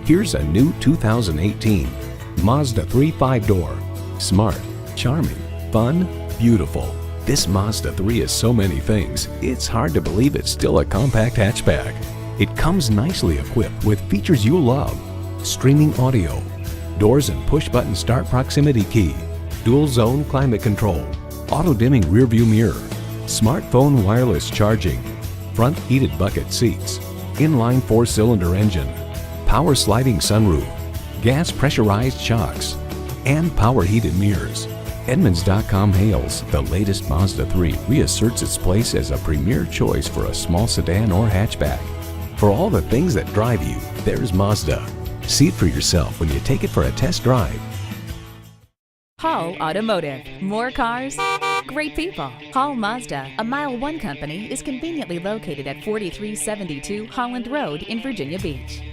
Here's a new 2018 Mazda 3 5-door. Smart, charming, fun, beautiful. This Mazda 3 is so many things, it's hard to believe it's still a compact hatchback. It comes nicely equipped with features you'll love. Streaming audio, doors and push-button start proximity key, dual-zone climate control, auto-dimming rearview mirror, smartphone wireless charging, front heated bucket seats, inline 4-cylinder engine, power sliding sunroof, gas pressurized shocks, and power heated mirrors. Edmunds.com hails the latest Mazda 3 reasserts its place as a premier choice for a small sedan or hatchback. For all the things that drive you, there's Mazda. See it for yourself when you take it for a test drive. Hall Automotive. More cars, great people. Hall Mazda, a MileOne company, is conveniently located at 4372 Holland Road in Virginia Beach.